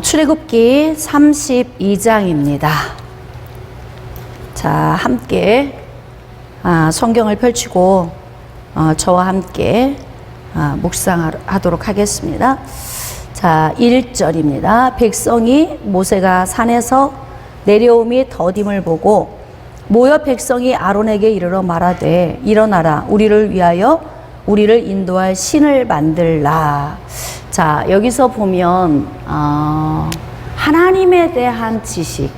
출애굽기 32장입니다. 자, 함께 성경을 펼치고 저와 함께 묵상하도록 하겠습니다. 자, 1절입니다. 백성이 모세가 산에서 내려옴이 더딤을 보고 모여 백성이 아론에게 이르러 말하되 일어나라 우리를 위하여 우리를 인도할 신을 만들라. 자, 여기서 보면 하나님에 대한 지식,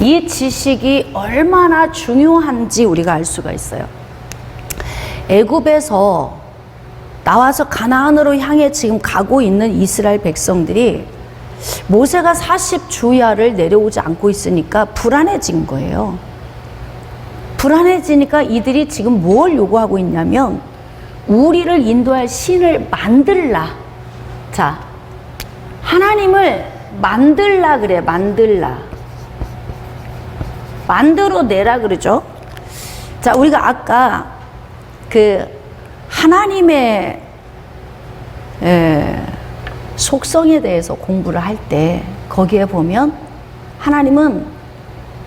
이 지식이 얼마나 중요한지 우리가 알 수가 있어요. 애굽에서 나와서 가나안으로 향해 지금 가고 있는 이스라엘 백성들이 모세가 40주야를 내려오지 않고 있으니까 불안해진 거예요. 불안해지니까 이들이 지금 뭘 요구하고 있냐면 우리를 인도할 신을 만들라. 자, 하나님을 만들라 그래. 만들어내라 그러죠. 자, 우리가 아까 그 하나님의 속성에 대해서 공부를 할 때 거기에 보면 하나님은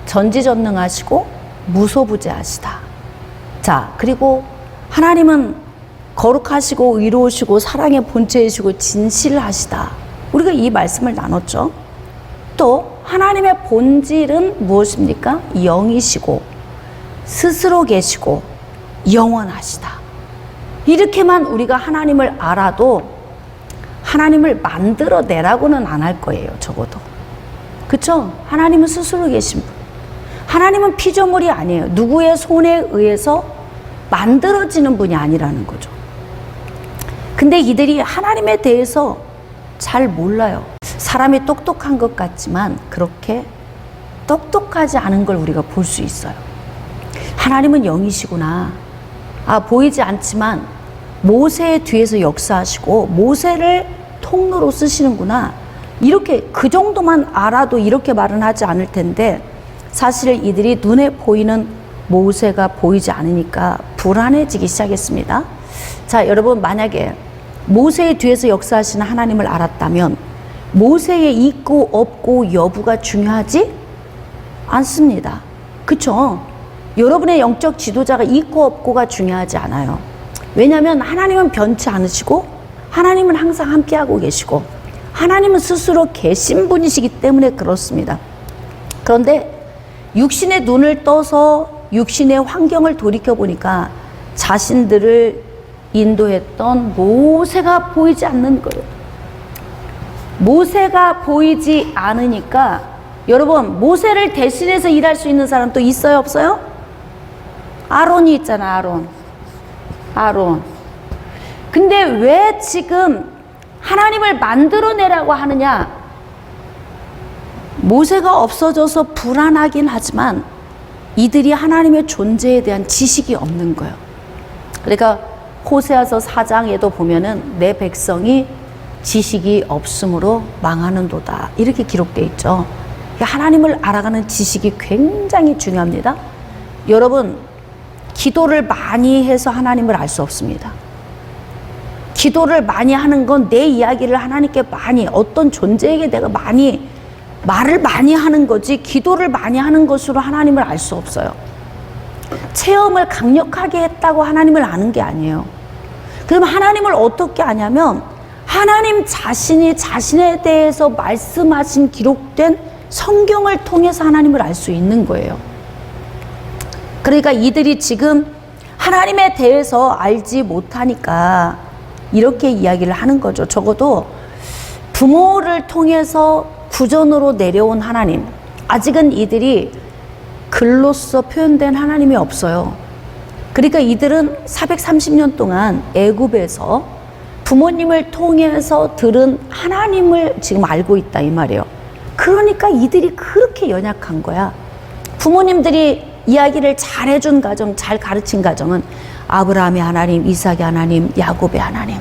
전지전능하시고 무소부재하시다. 자, 그리고 하나님은 거룩하시고 의로우시고 사랑의 본체이시고 진실하시다. 우리가 이 말씀을 나눴죠. 또 하나님의 본질은 무엇입니까? 영이시고 스스로 계시고 영원하시다. 이렇게만 우리가 하나님을 알아도 하나님을 만들어내라고는 안 할 거예요. 적어도. 그쵸? 하나님은 스스로 계신 분. 하나님은 피조물이 아니에요. 누구의 손에 의해서 만들어지는 분이 아니라는 거죠. 근데 이들이 하나님에 대해서 잘 몰라요. 사람이 똑똑한 것 같지만 그렇게 똑똑하지 않은 걸 우리가 볼 수 있어요. 하나님은 영이시구나. 보이지 않지만 모세의 뒤에서 역사하시고 모세를 통로로 쓰시는구나. 이렇게 그 정도만 알아도 이렇게 말은 하지 않을 텐데 사실 이들이 눈에 보이는 모세가 보이지 않으니까 불안해지기 시작했습니다. 자, 여러분, 만약에 모세의 뒤에서 역사하시는 하나님을 알았다면 모세의 있고 없고 여부가 중요하지 않습니다. 그쵸? 여러분의 영적 지도자가 있고 없고가 중요하지 않아요. 왜냐하면 하나님은 변치 않으시고 하나님은 항상 함께하고 계시고 하나님은 스스로 계신 분이시기 때문에 그렇습니다. 그런데 육신의 눈을 떠서 육신의 환경을 돌이켜보니까 자신들을 인도했던 모세가 보이지 않는 거예요. 모세가 보이지 않으니까 여러분, 모세를 대신해서 일할 수 있는 사람 또 있어요, 없어요? 아론이 있잖아, 아론. 근데 왜 지금 하나님을 만들어내라고 하느냐? 모세가 없어져서 불안하긴 하지만 이들이 하나님의 존재에 대한 지식이 없는 거예요. 그러니까 호세아서 4장에도 보면은 내 백성이 지식이 없으므로 망하는도다. 이렇게 기록되어 있죠. 하나님을 알아가는 지식이 굉장히 중요합니다. 여러분, 기도를 많이 해서 하나님을 알 수 없습니다. 기도를 많이 하는 건 내 이야기를 하나님께 많이, 어떤 존재에게 내가 많이 말을 많이 하는 거지 기도를 많이 하는 것으로 하나님을 알 수 없어요. 체험을 강력하게 했다고 하나님을 아는 게 아니에요. 그럼 하나님을 어떻게 아냐면 하나님 자신이 자신에 대해서 말씀하신 기록된 성경을 통해서 하나님을 알 수 있는 거예요. 그러니까 이들이 지금 하나님에 대해서 알지 못하니까 이렇게 이야기를 하는 거죠. 적어도 부모를 통해서 구전으로 내려온 하나님, 아직은 이들이 글로써 표현된 하나님이 없어요. 그러니까 이들은 430년 동안 애굽에서 부모님을 통해서 들은 하나님을 지금 알고 있다 이 말이에요. 그러니까 이들이 그렇게 연약한 거야. 부모님들이 이야기를 잘 해준 가정, 잘 가르친 가정은 아브라함의 하나님, 이삭의 하나님, 야곱의 하나님,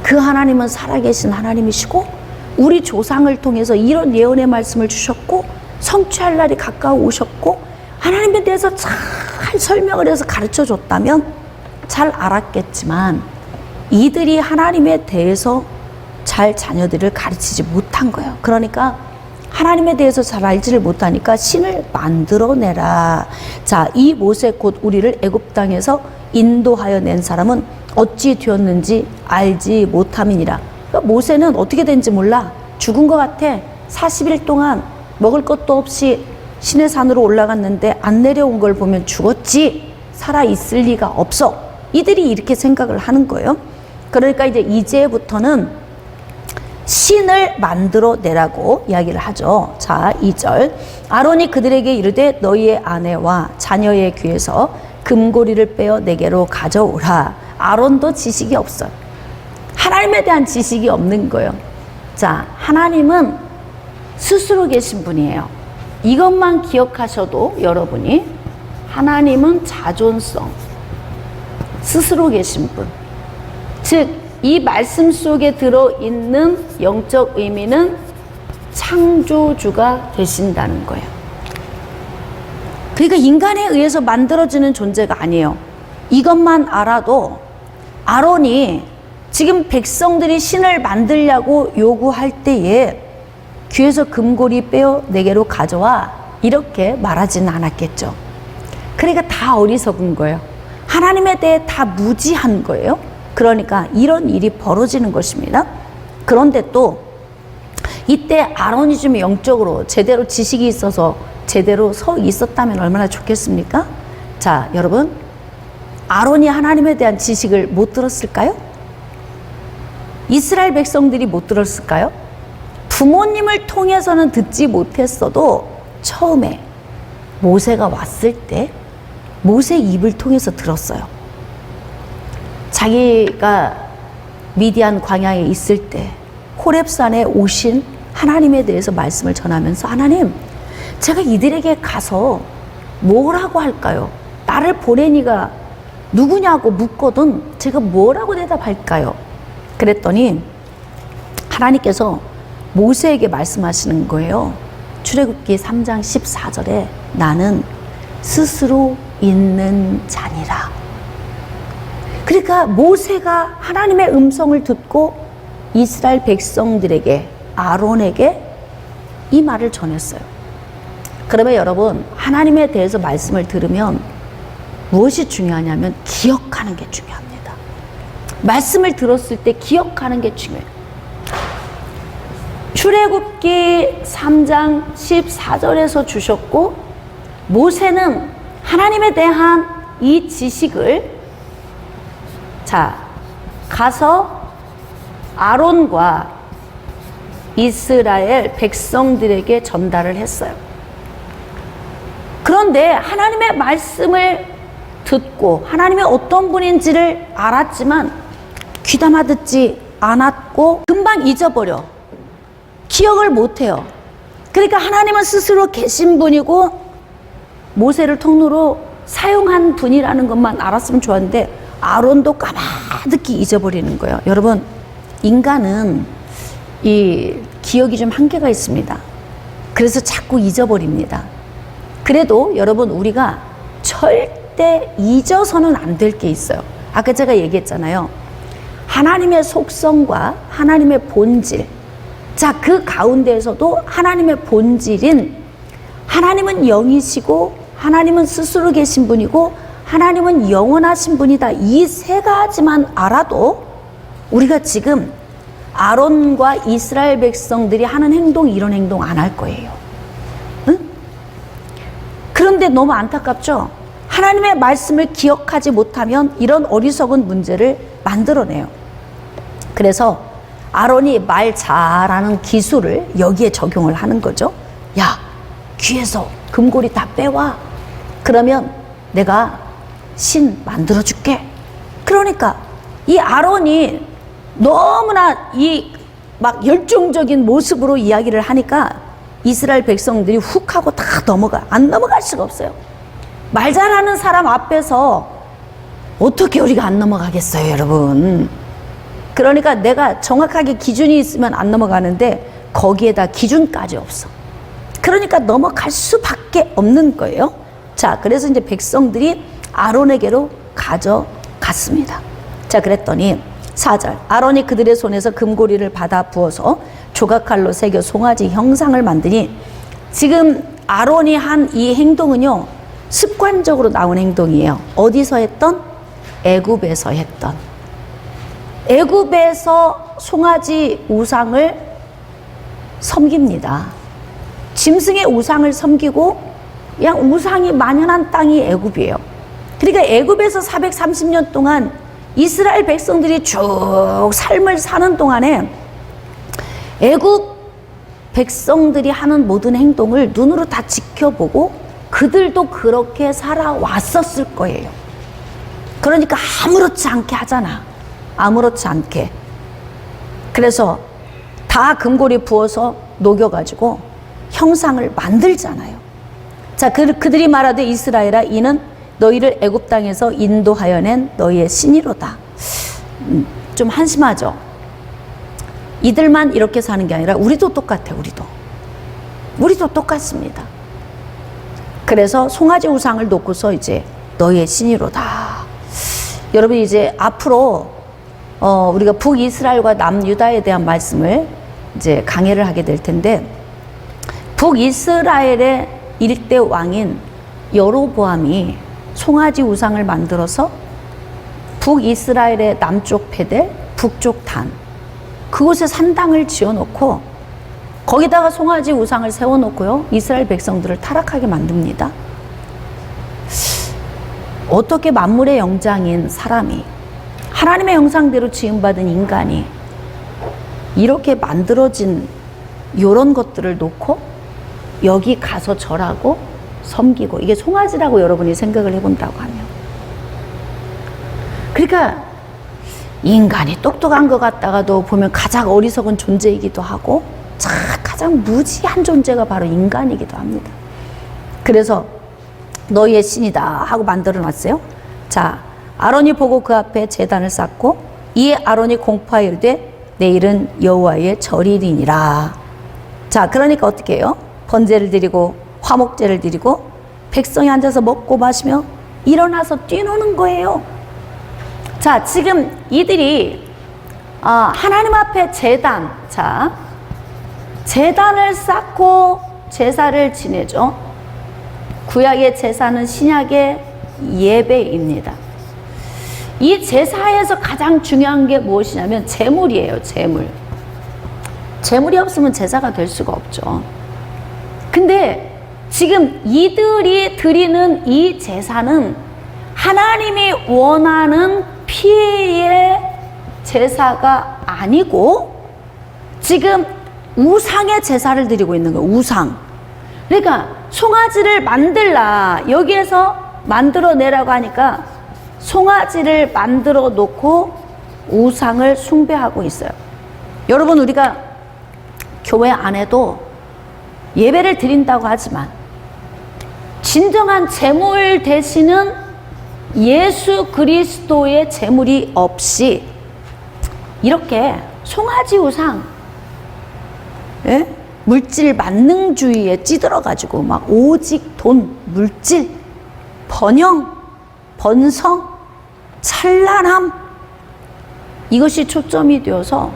그 하나님은 살아계신 하나님이시고 우리 조상을 통해서 이런 예언의 말씀을 주셨고 성취할 날이 가까워 오셨고 하나님에 대해서 잘 설명을 해서 가르쳐 줬다면 잘 알았겠지만 이들이 하나님에 대해서 잘 자녀들을 가르치지 못한 거예요. 그러니까 하나님에 대해서 잘 알지를 못하니까 신을 만들어내라. 자, 이 모세 곧 우리를 애굽 땅에서 인도하여 낸 사람은 어찌 되었는지 알지 못함이니라. 그러니까 모세는 어떻게 된지 몰라. 죽은 것 같아. 40일 동안 먹을 것도 없이 신의 산으로 올라갔는데 안 내려온 걸 보면 죽었지. 살아있을 리가 없어. 이들이 이렇게 생각을 하는 거예요. 그러니까 이제부터는 신을 만들어내라고 이야기를 하죠. 자, 2절. 아론이 그들에게 이르되 너희의 아내와 자녀의 귀에서 금고리를 빼어 내게로 가져오라. 아론도 지식이 없어요. 하나님에 대한 지식이 없는 거예요. 자, 하나님은 스스로 계신 분이에요. 이것만 기억하셔도 여러분이 하나님은 자존성, 스스로 계신 분. 즉, 이 말씀 속에 들어있는 영적 의미는 창조주가 되신다는 거예요. 그러니까 인간에 의해서 만들어지는 존재가 아니에요. 이것만 알아도 아론이 지금 백성들이 신을 만들려고 요구할 때에 귀에서 금고리 빼어 내게로 가져와 이렇게 말하지는 않았겠죠. 그러니까 다 어리석은 거예요. 하나님에 대해 다 무지한 거예요. 그러니까 이런 일이 벌어지는 것입니다. 그런데 또 이때 아론이 좀 영적으로 제대로 지식이 있어서 제대로 서 있었다면 얼마나 좋겠습니까? 자, 여러분, 아론이 하나님에 대한 지식을 못 들었을까요? 이스라엘 백성들이 못 들었을까요? 부모님을 통해서는 듣지 못했어도 처음에 모세가 왔을 때 모세 입을 통해서 들었어요. 자기가 미디안 광야에 있을 때 호렙산에 오신 하나님에 대해서 말씀을 전하면서 하나님, 제가 이들에게 가서 뭐라고 할까요? 나를 보낸 이가 누구냐고 묻거든 제가 뭐라고 대답할까요? 그랬더니 하나님께서 모세에게 말씀하시는 거예요. 출애굽기 3장 14절에 나는 스스로 있는 자니라. 그러니까 모세가 하나님의 음성을 듣고 이스라엘 백성들에게, 아론에게 이 말을 전했어요. 그러면 여러분, 하나님에 대해서 말씀을 들으면 무엇이 중요하냐면 기억하는 게 중요합니다. 말씀을 들었을 때 기억하는 게 중요해요. 출애굽기 3장 14절에서 주셨고, 모세는 하나님에 대한 이 지식을 가서 아론과 이스라엘 백성들에게 전달을 했어요. 그런데 하나님의 말씀을 듣고 하나님의 어떤 분인지를 알았지만 귀담아 듣지 않았고 금방 잊어버려. 기억을 못해요. 그러니까 하나님은 스스로 계신 분이고 모세를 통로로 사용한 분이라는 것만 알았으면 좋았는데 아론도 까마득히 잊어버리는 거예요. 여러분, 인간은 이 기억이 좀 한계가 있습니다. 그래서 자꾸 잊어버립니다. 그래도 여러분, 우리가 절대 잊어서는 안 될 게 있어요. 아까 제가 얘기했잖아요. 하나님의 속성과 하나님의 본질. 자, 그 가운데에서도 하나님의 본질인 하나님은 영이시고 하나님은 스스로 계신 분이고 하나님은 영원하신 분이다. 이 세 가지만 알아도 우리가 지금 아론과 이스라엘 백성들이 하는 행동, 이런 행동 안 할 거예요. 응? 그런데 너무 안타깝죠? 하나님의 말씀을 기억하지 못하면 이런 어리석은 문제를 만들어내요. 그래서 아론이 말 잘하는 기술을 여기에 적용을 하는 거죠. 야, 귀에서 금고리 다 빼와. 그러면 내가 신 만들어줄게. 그러니까 이 아론이 너무나 이 막 열정적인 모습으로 이야기를 하니까 이스라엘 백성들이 훅 하고 다 넘어가. 안 넘어갈 수가 없어요. 말 잘하는 사람 앞에서 어떻게 우리가 안 넘어가겠어요, 여러분. 그러니까 내가 정확하게 기준이 있으면 안 넘어가는데 거기에다 기준까지 없어. 그러니까 넘어갈 수밖에 없는 거예요. 자, 그래서 이제 백성들이 아론에게로 가져갔습니다. 자, 그랬더니 4절 아론이 그들의 손에서 금고리를 받아 부어서 조각칼로 새겨 송아지 형상을 만드니, 지금 아론이 한 이 행동은요 습관적으로 나온 행동이에요. 어디서 했던? 애굽에서 했던. 애굽에서 송아지 우상을 섬깁니다. 짐승의 우상을 섬기고 그냥 우상이 만연한 땅이 애굽이에요. 그러니까 애굽에서 430년 동안 이스라엘 백성들이 쭉 삶을 사는 동안에 애굽 백성들이 하는 모든 행동을 눈으로 다 지켜보고 그들도 그렇게 살아왔었을 거예요. 그러니까 아무렇지 않게 하잖아. 아무렇지 않게. 그래서 다 금고리 부어서 녹여가지고 형상을 만들잖아요. 자, 그들이 말하되 이스라엘아, 이는 너희를 애굽 땅에서 인도하여 낸 너희의 신이로다. 좀 한심하죠. 이들만 이렇게 사는 게 아니라 우리도 똑같아. 우리도 똑같습니다. 그래서 송아지 우상을 놓고서 이제 너희의 신이로다. 여러분, 이제 앞으로 우리가 북이스라엘과 남유다에 대한 말씀을 이제 강해를 하게 될 텐데, 북이스라엘의 일대 왕인 여로보암이 송아지 우상을 만들어서 북이스라엘의 남쪽 베델, 북쪽 단, 그곳에 산당을 지어놓고 거기다가 송아지 우상을 세워놓고요, 이스라엘 백성들을 타락하게 만듭니다. 어떻게 만물의 영장인 사람이, 하나님의 형상대로 지음받은 인간이 이렇게 만들어진 이런 것들을 놓고 여기 가서 절하고 섬기고, 이게 송아지라고 여러분이 생각을 해본다고 하면, 그러니까 인간이 똑똑한 것 같다가도 보면 가장 어리석은 존재이기도 하고 가장 무지한 존재가 바로 인간이기도 합니다. 그래서 너희의 신이다 하고 만들어 놨어요. 자, 아론이 보고 그 앞에 제단을 쌓고 이에 아론이 공포하여 이르되 내일은 여호와의 절일이니라. 자, 그러니까 어떻게 해요? 번제를 드리고 화목제를 드리고 백성이 앉아서 먹고 마시며 일어나서 뛰노는 거예요. 자, 지금 이들이 하나님 앞에 제단, 자, 제단을 쌓고 제사를 지내죠. 구약의 제사는 신약의 예배입니다. 이 제사에서 가장 중요한 게 무엇이냐면 제물이에요. 제물이 없으면 제사가 될 수가 없죠. 근데 지금 이들이 드리는 이 제사는 하나님이 원하는 피의 제사가 아니고 지금 우상의 제사를 드리고 있는 거예요. 우상. 그러니까 송아지를 만들라, 여기에서 만들어내라고 하니까 송아지를 만들어 놓고 우상을 숭배하고 있어요. 여러분, 우리가 교회 안에도 예배를 드린다고 하지만 진정한 제물 되시는 예수 그리스도의 제물이 없이 이렇게 송아지 우상, 예? 물질 만능주의에 찌들어가지고 막 오직 돈, 물질, 번영, 번성, 찬란함, 이것이 초점이 되어서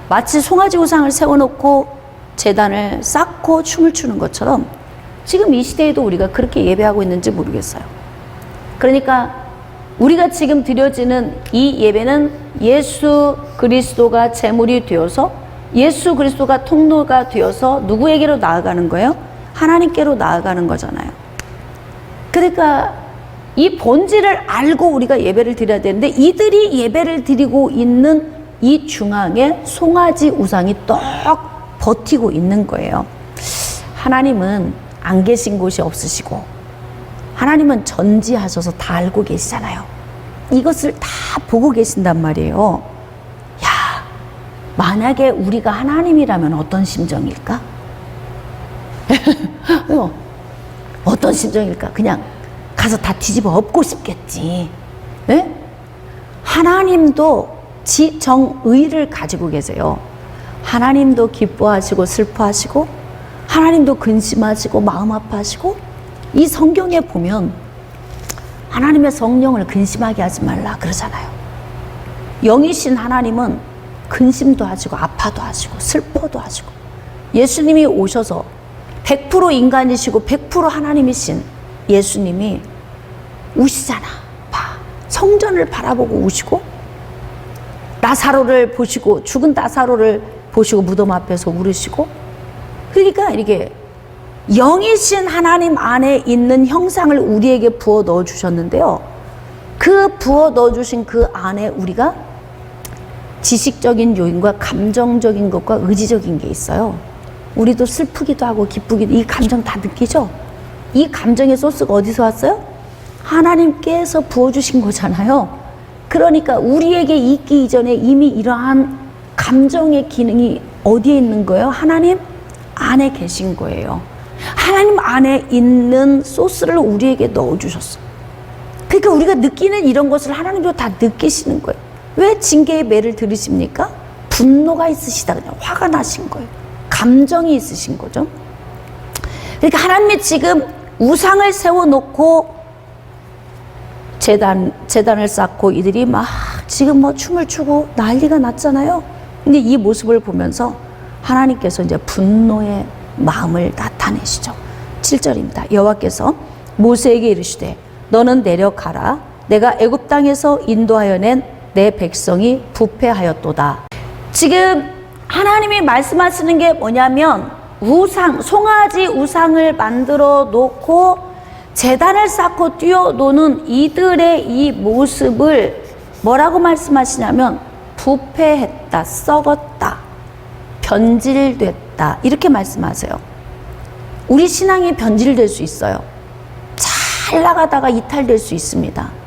마치 송아지 우상을 세워놓고 제단을 쌓고 춤을 추는 것처럼 지금 이 시대에도 우리가 그렇게 예배하고 있는지 모르겠어요. 그러니까 우리가 지금 드려지는 이 예배는 예수 그리스도가 제물이 되어서 예수 그리스도가 통로가 되어서 누구에게로 나아가는 거예요? 하나님께로 나아가는 거잖아요. 그러니까 이 본질을 알고 우리가 예배를 드려야 되는데 이들이 예배를 드리고 있는 이 중앙에 송아지 우상이 떡 버티고 있는 거예요. 하나님은 안 계신 곳이 없으시고 하나님은 전지하셔서 다 알고 계시잖아요. 이것을 다 보고 계신단 말이에요. 야, 만약에 우리가 하나님이라면 어떤 심정일까? 어떤 심정일까? 그냥 가서 다 뒤집어 엎고 싶겠지. 네? 하나님도 지정의를 가지고 계세요. 하나님도 기뻐하시고 슬퍼하시고 하나님도 근심하시고 마음 아파하시고, 이 성경에 보면 하나님의 성령을 근심하게 하지 말라 그러잖아요. 영이신 하나님은 근심도 하시고 아파도 하시고 슬퍼도 하시고, 예수님이 오셔서 100% 인간이시고 100% 하나님이신 예수님이 우시잖아. 봐. 성전을 바라보고 우시고, 나사로를 보시고, 죽은 나사로를 보시고 무덤 앞에서 울으시고. 그러니까 이게 영이신 하나님 안에 있는 형상을 우리에게 부어 넣어 주셨는데요, 그 부어 넣어 주신 그 안에 우리가 지식적인 요인과 감정적인 것과 의지적인 게 있어요. 우리도 슬프기도 하고 기쁘기도, 이 감정 다 느끼죠? 이 감정의 소스가 어디서 왔어요? 하나님께서 부어주신 거잖아요. 그러니까 우리에게 있기 이전에 이미 이러한 감정의 기능이 어디에 있는 거예요? 하나님 안에 계신 거예요. 하나님 안에 있는 소스를 우리에게 넣어주셨어요. 그러니까 우리가 느끼는 이런 것을 하나님도 다 느끼시는 거예요. 왜 징계의 매를 들으십니까? 분노가 있으시다, 그냥 화가 나신 거예요. 감정이 있으신 거죠. 그러니까 하나님이 지금 우상을 세워놓고 제단을 쌓고 이들이 막 지금 뭐 춤을 추고 난리가 났잖아요. 근데 이 모습을 보면서 하나님께서 이제 분노의 마음을 나타내시죠. 7절입니다. 여호와께서 모세에게 이르시되 너는 내려가라. 내가 애굽 땅에서 인도하여 낸 내 백성이 부패하였도다. 지금 하나님이 말씀하시는 게 뭐냐면, 우상, 송아지 우상을 만들어 놓고 제단을 쌓고 뛰어노는 이들의 이 모습을 뭐라고 말씀하시냐면, 부패했다, 썩었다, 변질됐다, 이렇게 말씀하세요. 우리 신앙이 변질될 수 있어요. 잘 나가다가 이탈될 수 있습니다.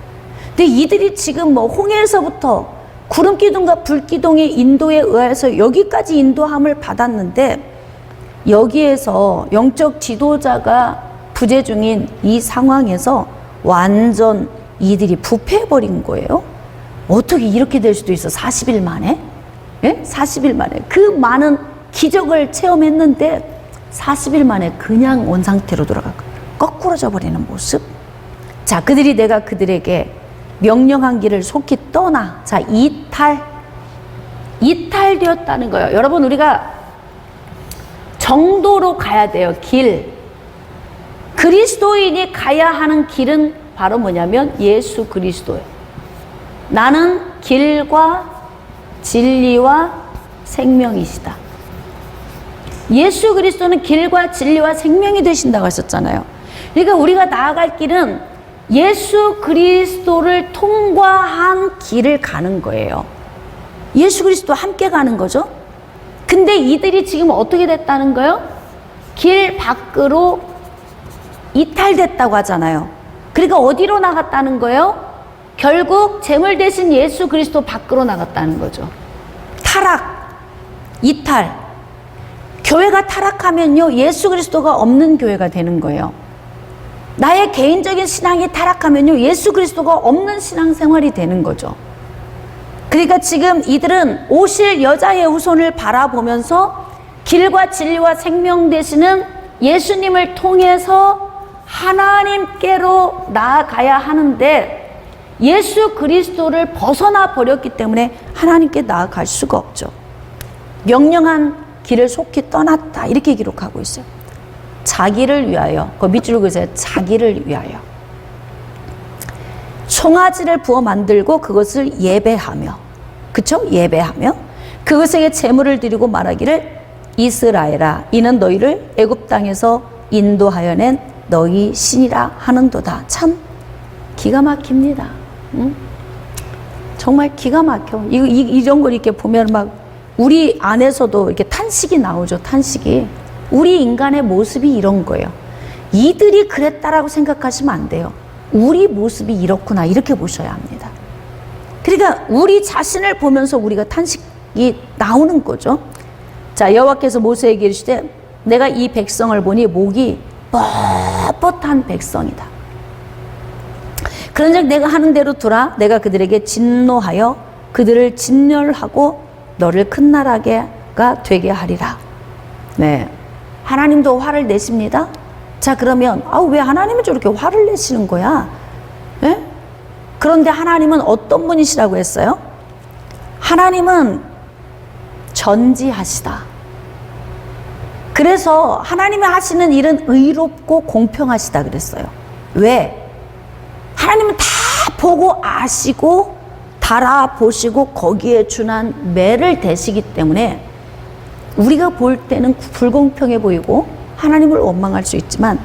근데 이들이 지금 뭐 홍해에서부터 구름기둥과 불기둥의 인도에 의해서 여기까지 인도함을 받았는데, 여기에서 영적 지도자가 부재 중인 이 상황에서 완전 이들이 부패해버린 거예요. 어떻게 이렇게 될 수도 있어? 40일 만에? 예? 40일 만에 그 많은 기적을 체험했는데 40일 만에 그냥 원상태로 돌아가고 거꾸러져 버리는 모습. 자, 그들이 내가 그들에게 명령한 길을 속히 떠나. 자, 이탈되었다는 거예요. 여러분, 우리가 정도로 가야 돼요. 길. 그리스도인이 가야 하는 길은 바로 뭐냐면 예수 그리스도예요. 나는 길과 진리와 생명이시다. 예수 그리스도는 길과 진리와 생명이 되신다고 하셨잖아요. 그러니까 우리가 나아갈 길은 예수 그리스도를 통과한 길을 가는 거예요. 예수 그리스도와 함께 가는 거죠. 근데 이들이 지금 어떻게 됐다는 거예요? 길 밖으로 이탈됐다고 하잖아요. 그러니까 어디로 나갔다는 거예요? 결국 재물 대신 예수 그리스도 밖으로 나갔다는 거죠. 타락, 이탈. 교회가 타락하면요, 예수 그리스도가 없는 교회가 되는 거예요. 나의 개인적인 신앙이 타락하면요, 예수 그리스도가 없는 신앙생활이 되는 거죠. 그러니까 지금 이들은 오실 여자의 후손을 바라보면서 길과 진리와 생명 되시는 예수님을 통해서 하나님께로 나아가야 하는데, 예수 그리스도를 벗어나 버렸기 때문에 하나님께 나아갈 수가 없죠. 명령한 길을 속히 떠났다, 이렇게 기록하고 있어요. 자기를 위하여, 그 밑줄을 그으세요. 자기를 위하여. 송아지를 부어 만들고 그것을 예배하며, 그쵸? 예배하며 그것에게 제물을 드리고 말하기를 이스라엘아, 이는 너희를 애굽 땅에서 인도하여 낸 너희 신이라 하는도다. 참 기가 막힙니다. 응? 정말 기가 막혀. 이런 걸 이렇게 보면 막 우리 안에서도 이렇게 탄식이 나오죠. 탄식이. 우리 인간의 모습이 이런 거예요. 이들이 그랬다라고 생각하시면 안 돼요. 우리 모습이 이렇구나, 이렇게 보셔야 합니다. 그러니까 우리 자신을 보면서 우리가 탄식이 나오는 거죠. 자, 여호와께서 모세에게 이르시되 내가 이 백성을 보니 목이 뻣뻣한 백성이다. 그런즉 내가 하는 대로 두라. 내가 그들에게 진노하여 그들을 진멸하고 너를 큰 나라가 되게 하리라. 네, 하나님도 화를 내십니다. 자, 그러면 왜 하나님은 저렇게 화를 내시는 거야? 네? 그런데 하나님은 어떤 분이시라고 했어요? 하나님은 전지하시다. 그래서 하나님이 하시는 일은 의롭고 공평하시다 그랬어요. 왜? 하나님은 다 보고 아시고 달아보시고 거기에 준한 매를 대시기 때문에 우리가 볼 때는 불공평해 보이고 하나님을 원망할 수 있지만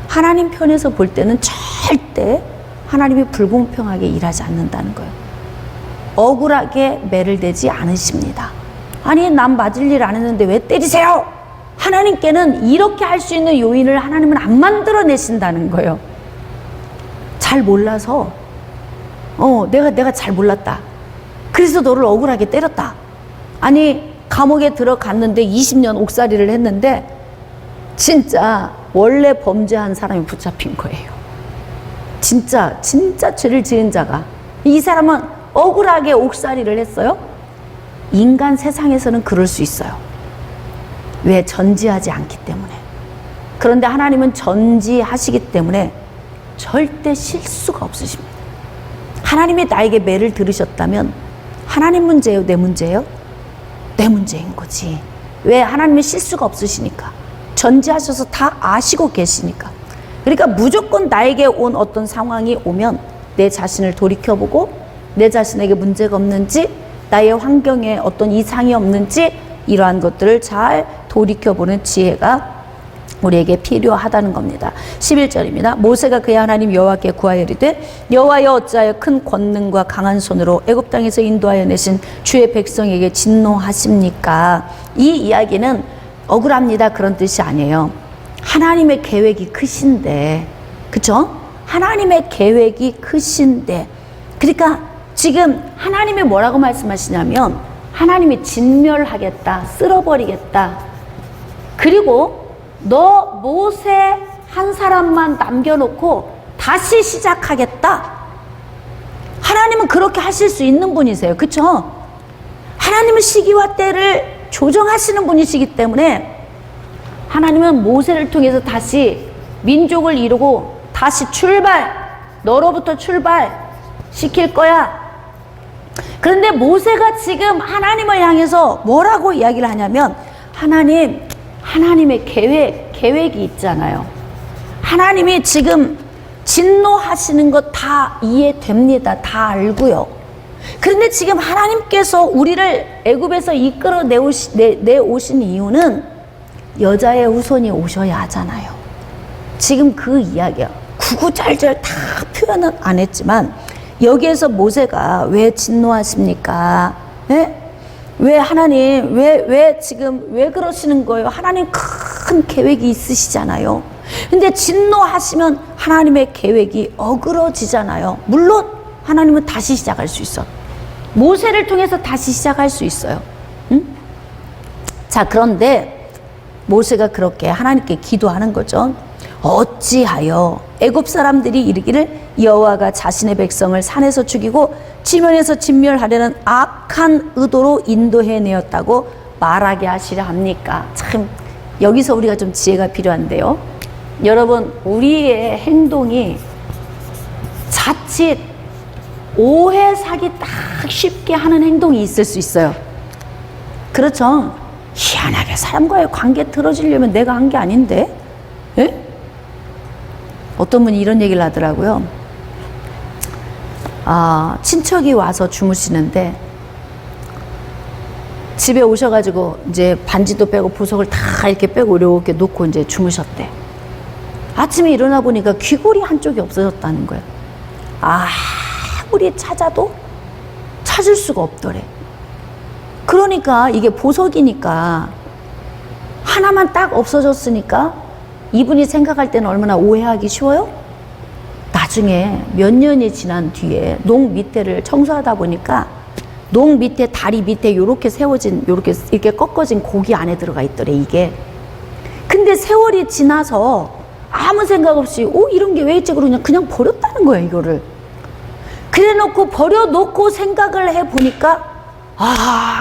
하나님 편에서 볼 때는 절대 하나님이 불공평하게 일하지 않는다는 거예요. 억울하게 매를 대지 않으십니다. 아니, 남 맞을 일 안 했는데 왜 때리세요? 하나님께는 이렇게 할 수 있는 요인을 하나님은 안 만들어내신다는 거예요. 잘 몰라서 내가 잘 몰랐다. 그래서 너를 억울하게 때렸다. 아니, 감옥에 들어갔는데 20년 옥살이를 했는데 진짜 원래 범죄한 사람이 붙잡힌 거예요. 진짜 죄를 지은 자가. 이 사람은 억울하게 옥살이를 했어요. 인간 세상에서는 그럴 수 있어요. 왜? 전지하지 않기 때문에. 그런데 하나님은 전지하시기 때문에 절대 실수가 없으십니다. 하나님이 나에게 매를 들으셨다면 하나님 문제예요? 내 문제예요? 내 문제인 거지. 왜? 하나님은 실수가 없으시니까. 전지하셔서 다 아시고 계시니까. 그러니까 무조건 나에게 온 어떤 상황이 오면 내 자신을 돌이켜보고 내 자신에게 문제가 없는지, 나의 환경에 어떤 이상이 없는지, 이러한 것들을 잘 돌이켜보는 지혜가 우리에게 필요하다는 겁니다. 11절입니다. 모세가 그의 하나님 여호와께 구하여 이르되 여호와여 어찌하여 큰 권능과 강한 손으로 애굽 땅에서 인도하여 내신 주의 백성에게 진노하십니까? 이 이야기는 억울합니다 그런 뜻이 아니에요. 하나님의 계획이 크신데, 그쵸? 하나님의 계획이 크신데, 그러니까 지금 하나님이 뭐라고 말씀하시냐면 하나님이 진멸하겠다, 쓸어버리겠다, 그리고 너 모세 한 사람만 남겨놓고 다시 시작하겠다. 하나님은 그렇게 하실 수 있는 분이세요. 그쵸? 하나님은 시기와 때를 조정하시는 분이시기 때문에 하나님은 모세를 통해서 다시 민족을 이루고 다시 출발, 너로부터 출발시킬 거야. 그런데 모세가 지금 하나님을 향해서 뭐라고 이야기를 하냐면 하나님의 계획이 있잖아요. 하나님이 지금 진노하시는 것 다 이해됩니다. 다 알고요. 그런데 지금 하나님께서 우리를 애굽에서 이끌어 내오신 이유는 여자의 후손이 오셔야 하잖아요. 지금 그 이야기야. 구구절절 다 표현은 안 했지만 여기에서 모세가 왜 진노하십니까? 예? 왜 하나님 왜 그러시는 거예요? 하나님 큰 계획이 있으시잖아요. 근데 진노하시면 하나님의 계획이 어그러지잖아요. 물론 하나님은 다시 시작할 수 있어. 모세를 통해서 다시 시작할 수 있어요. 응? 자, 그런데 모세가 그렇게 하나님께 기도하는 거죠. 어찌하여 애굽 사람들이 이르기를 여호와가 자신의 백성을 산에서 죽이고 지면에서 진멸하려는 악한 의도로 인도해내었다고 말하게 하시려 합니까? 참, 여기서 우리가 좀 지혜가 필요한데요. 여러분, 우리의 행동이 자칫 오해 사기 딱 쉽게 하는 행동이 있을 수 있어요. 그렇죠? 희한하게 사람과의 관계 틀어지려면 내가 한 게 아닌데? 예? 어떤 분이 이런 얘기를 하더라고요. 친척이 와서 주무시는데 집에 오셔가지고 이제 반지도 빼고 보석을 다 이렇게 빼고 이렇게 놓고 이제 주무셨대. 아침에 일어나 보니까 귀걸이 한쪽이 없어졌다는 거예요. 아무리 찾아도 찾을 수가 없더래. 그러니까 이게 보석이니까 하나만 딱 없어졌으니까 이분이 생각할 때는 얼마나 오해하기 쉬워요? 나중에 몇 년이 지난 뒤에 농 밑에를 청소하다 보니까 농 밑에 다리 밑에 요렇게 세워진 이렇게 꺾어진 고기 안에 들어가 있더래, 이게. 근데 세월이 지나서 아무 생각 없이 이런 게 왜 있지 그러냐 그냥 버렸다는 거예요, 이거를. 그래 놓고 버려놓고 생각을 해보니까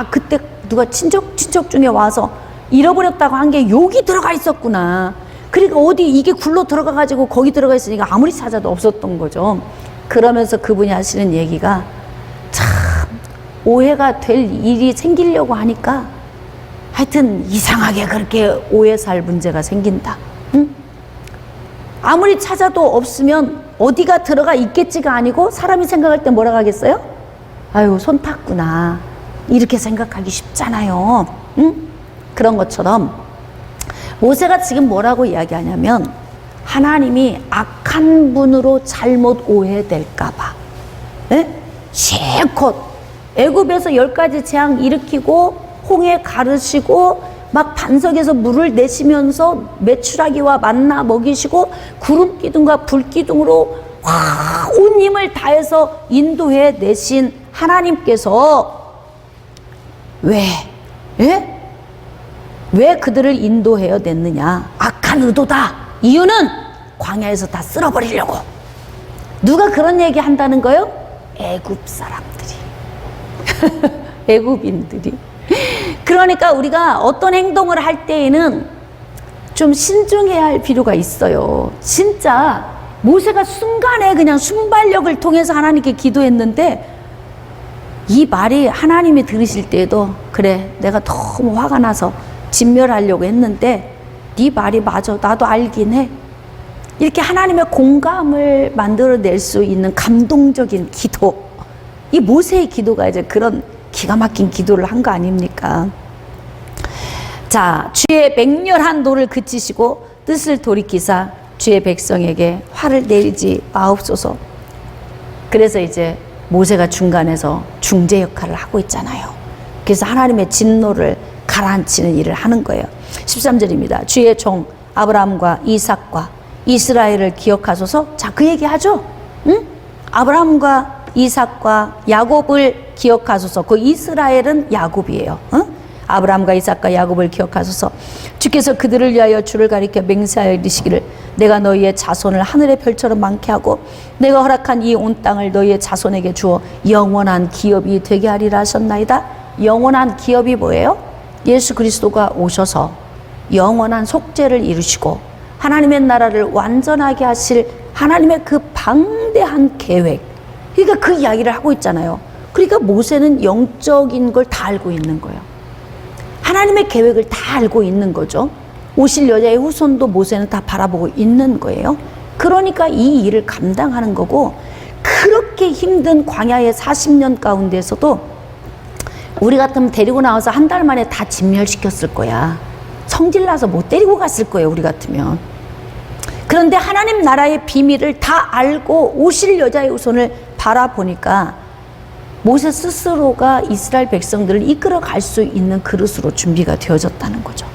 그때 누가 친척 중에 와서 잃어버렸다고 한 게 여기 들어가 있었구나. 그러니까 어디 이게 굴러 들어가가지고 거기 들어가 있으니까 아무리 찾아도 없었던 거죠. 그러면서 그분이 하시는 얘기가 참 오해가 될 일이 생기려고 하니까 하여튼 이상하게 그렇게 오해 살 문제가 생긴다. 응? 아무리 찾아도 없으면 어디가 들어가 있겠지가 아니고 사람이 생각할 때 뭐라고 하겠어요? 아유, 손 탔구나. 이렇게 생각하기 쉽잖아요. 응? 그런 것처럼 모세가 지금 뭐라고 이야기하냐면 하나님이 악한 분으로 잘못 오해될까 봐 실컷 애굽에서 10가지 재앙 일으키고 홍해 가르시고 막 반석에서 물을 내시면서 메추라기와 만나 먹이시고 구름 기둥과 불 기둥으로 온 힘을 다해서 인도해 내신 하나님께서 왜 그들을 인도해야 됐느냐? 악한 의도다. 이유는 광야에서 다 쓸어버리려고. 누가 그런 얘기 한다는 거예요? 애굽 사람들이. 애굽인들이. 그러니까 우리가 어떤 행동을 할 때에는 좀 신중해야 할 필요가 있어요. 진짜 모세가 순간에 그냥 순발력을 통해서 하나님께 기도했는데 이 말이 하나님이 들으실 때에도 그래, 내가 너무 화가 나서 진멸하려고 했는데 네 말이 맞아, 나도 알긴 해. 이렇게 하나님의 공감을 만들어낼 수 있는 감동적인 기도, 이 모세의 기도가 이제 그런 기가 막힌 기도를 한 거 아닙니까? 자, 주의 맹렬한 노를 그치시고 뜻을 돌이키사 주의 백성에게 화를 내리지 마옵소서. 그래서 이제 모세가 중간에서 중재 역할을 하고 있잖아요. 그래서 하나님의 진노를 가라앉히는 일을 하는 거예요. 13절입니다. 주의 종 아브라함과 이삭과 이스라엘을 기억하소서. 자, 그 얘기 하죠. 응? 아브라함과 이삭과 야곱을 기억하소서. 그 이스라엘은 야곱이에요. 응? 아브라함과 이삭과 야곱을 기억하소서. 주께서 그들을 위하여 주를 가리켜 맹세하여 이르시기를 내가 너희의 자손을 하늘의 별처럼 많게 하고 내가 허락한 이 온 땅을 너희의 자손에게 주어 영원한 기업이 되게 하리라 하셨나이다. 영원한 기업이 뭐예요? 예수 그리스도가 오셔서 영원한 속죄를 이루시고 하나님의 나라를 완전하게 하실 하나님의 그 방대한 계획, 그러니까 그 이야기를 하고 있잖아요. 그러니까 모세는 영적인 걸 다 알고 있는 거예요. 하나님의 계획을 다 알고 있는 거죠. 오실 여자의 후손도 모세는 다 바라보고 있는 거예요. 그러니까 이 일을 감당하는 거고, 그렇게 힘든 광야의 40년 가운데서도 우리 같으면 데리고 나와서 한 달 만에 다 진멸시켰을 거야. 성질나서 못 데리고 갔을 거예요, 우리 같으면. 그런데 하나님 나라의 비밀을 다 알고 오실 여자의 후손을 바라보니까 모세 스스로가 이스라엘 백성들을 이끌어 갈 수 있는 그릇으로 준비가 되어졌다는 거죠.